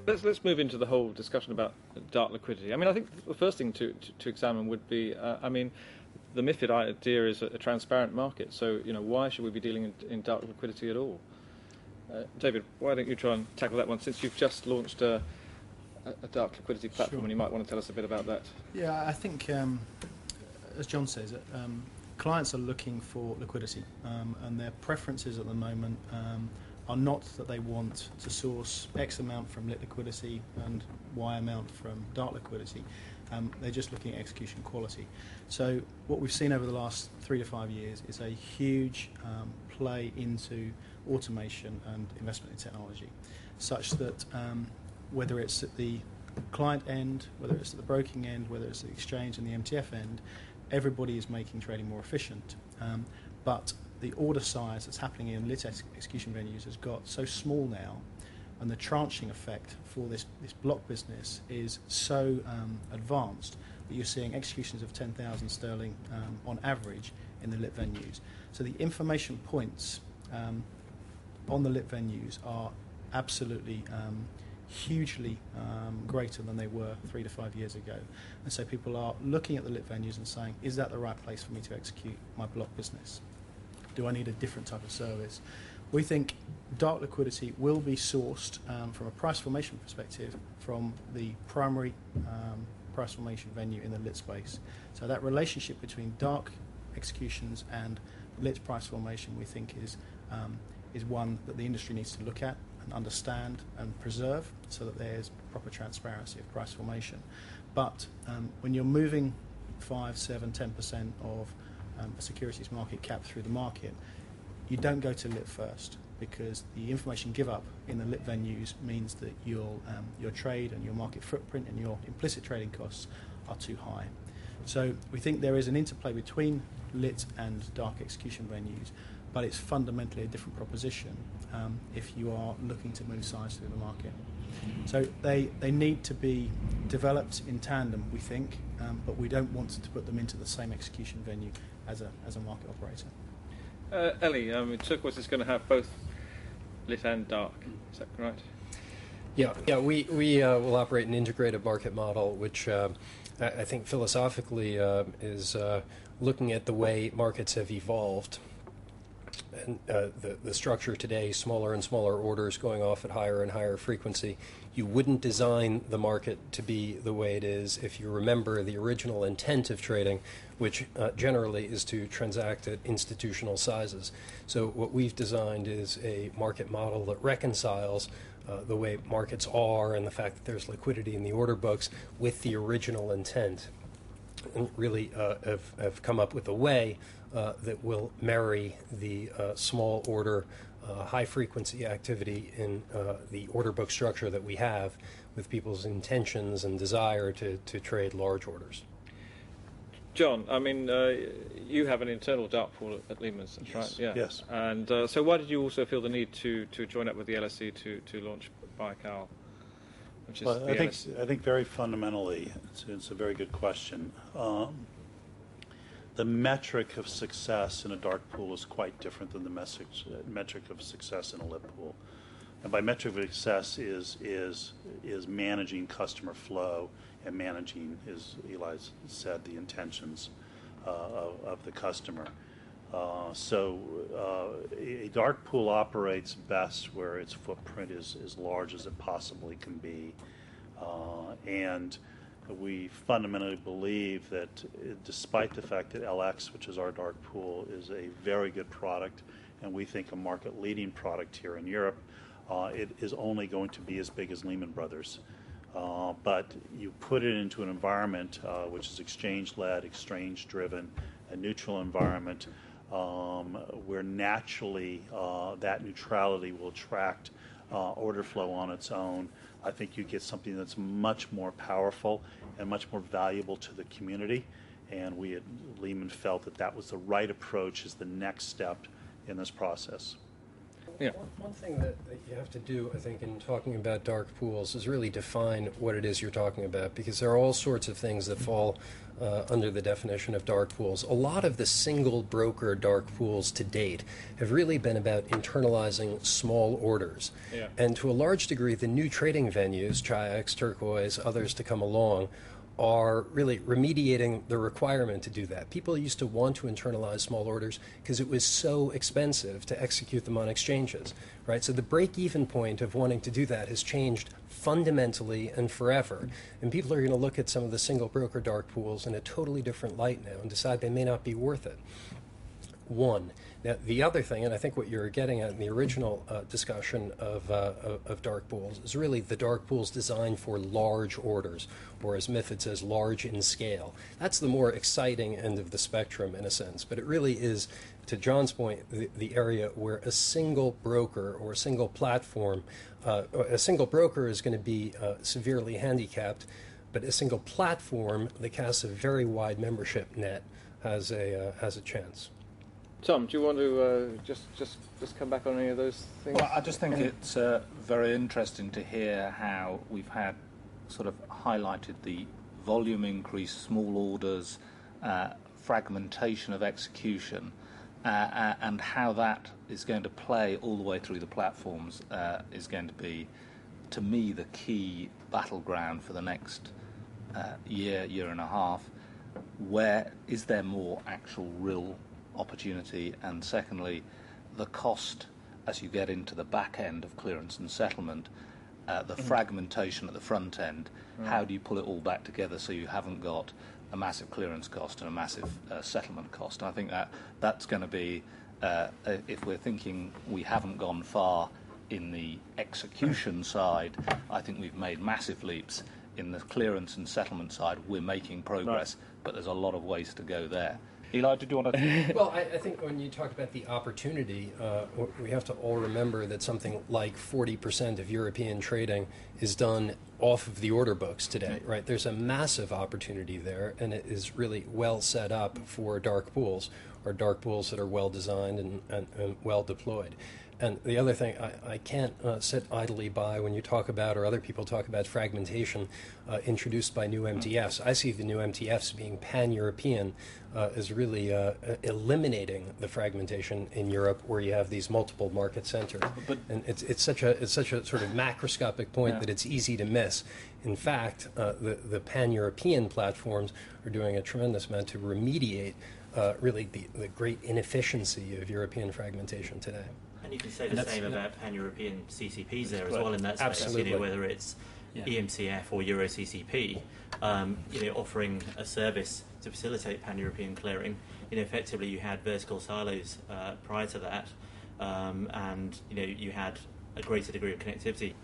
let's move into the whole discussion about dark liquidity. I mean, I think the first thing to examine would be, I mean, the MiFID idea is a transparent market. So, why should we be dealing in dark liquidity at all? David, why don't you try and tackle that one, since you've just launched a dark liquidity platform, Sure. and you might want to tell us a bit about that. Yeah, I think, as John says, clients are looking for liquidity, and their preferences at the moment are not that they want to source X amount from lit liquidity and Y amount from dark liquidity. They're just looking at execution quality. So what we've seen over the last 3 to 5 years is a huge play into automation and investment in technology, such that whether it's at the client end, whether it's at the broking end, whether it's at the exchange and the MTF end, everybody is making trading more efficient. But the order size that's happening in lit execution venues has got so small now, and the tranching effect for this block business is so advanced that you're seeing executions of 10,000 sterling on average in the lit venues. So the information points on the lit venues are absolutely hugely greater than they were 3 to 5 years ago. And so people are looking at the lit venues and saying, is that the right place for me to execute my block business? Do I need a different type of service? We think dark liquidity will be sourced from a price formation perspective from the primary price formation venue in the lit space. So that relationship between dark executions and lit price formation, we think, is one that the industry needs to look at and understand and preserve, so that there's proper transparency of price formation. But when you're moving 5, 7, 10% of a securities market cap through the market, you don't go to lit first, because the information give up in the lit venues means that your trade and your market footprint and your implicit trading costs are too high. So we think there is an interplay between lit and dark execution venues, but it's fundamentally a different proposition if you are looking to move size through the market. So they need to be developed in tandem, we think, but we don't want to put them into the same execution venue as a market operator. Ellie, Turquoise is going to have both lit and dark, is that right? Yeah. We will operate an integrated market model, which I think philosophically is looking at the way markets have evolved. And the structure today, smaller and smaller orders going off at higher and higher frequency. You wouldn't design the market to be the way it is if you remember the original intent of trading, which generally is to transact at institutional sizes. So what we've designed is a market model that reconciles the way markets are and the fact that there's liquidity in the order books with the original intent. And really have come up with a way that will marry the small order, high frequency activity in the order book structure that we have with people's intentions and desire to trade large orders. John, I mean, you have an internal dark pool at Lehman's, that's right? Yeah. Yes. And so why did you also feel the need to join up with the LSE to launch Baikal? Well, I think very fundamentally, it's a very good question. The metric of success in a dark pool is quite different than the metric of success in a lit pool. And by metric of success is managing customer flow and managing, as Eli said, the intentions of the customer. So a dark pool operates best where its footprint is as large as it possibly can be. And we fundamentally believe that despite the fact that LX, which is our dark pool, is a very good product, and we think a market-leading product here in Europe, it is only going to be as big as Lehman Brothers. But you put it into an environment which is exchange-led, exchange-driven, a neutral environment, where naturally that neutrality will attract order flow on its own. I think you get something that's much more powerful and much more valuable to the community. And we at Lehman felt that that was the right approach as the next step in this process. Yeah. One thing that you have to do, I think, in talking about dark pools is really define what it is you're talking about, because there are all sorts of things that fall under the definition of dark pools. A lot of the single broker dark pools to date have really been about internalizing small orders. Yeah. And to a large degree, the new trading venues, Chi-X, Turquoise, others to come along, are really remediating the requirement to do that. People used to want to internalize small orders because it was so expensive to execute them on exchanges, right? So the break-even point of wanting to do that has changed fundamentally and forever. And people are going to look at some of the single broker dark pools in a totally different light now and decide they may not be worth it. One. Now, the other thing, and I think what you're getting at in the original discussion of dark pools, is really the dark pools designed for large orders, or as MiFID says, large in scale. That's the more exciting end of the spectrum in a sense, but it really is, to John's point, the area where a single broker or a single platform, a single broker is going to be severely handicapped, but a single platform that casts a very wide membership net has a chance. Tom, do you want to just come back on any of those things? Well, I just think it's very interesting to hear how we've had sort of highlighted the volume increase, small orders, fragmentation of execution, and how that is going to play all the way through the platforms is going to be, to me, the key battleground for the next year and a half. Where is there more actual real opportunity, and secondly, the cost as you get into the back end of clearance and settlement, the fragmentation at the front end. How do you pull it all back together so you haven't got a massive clearance cost and a massive settlement cost? And I think that's going to be, if we're thinking we haven't gone far in the execution side, I think we've made massive leaps. In the clearance and settlement side, we're making progress, but there's a lot of ways to go there. Eli, did you want to... Well, I think when you talk about the opportunity, we have to all remember that something like 40% of European trading is done off of the order books today, right? There's a massive opportunity there, and it is really well set up for dark pools, or dark pools that are well designed and well deployed. And the other thing, I can't sit idly by when you talk about, or other people talk about, fragmentation introduced by new MTFs. I see the new MTFs being pan-European as really eliminating the fragmentation in Europe, where you have these multiple market centers. And it's such a sort of macroscopic point that it's easy to miss. In fact, the pan-European platforms are doing a tremendous amount to remediate really the great inefficiency of European fragmentation today. And you can say the same about pan-European CCPs there as well in that space. Absolutely. You know, whether it's EMCF or Euro CCP, you know, offering a service to facilitate pan-European clearing. You know, effectively you had vertical silos prior to that, and you know, you had a greater degree of connectivity.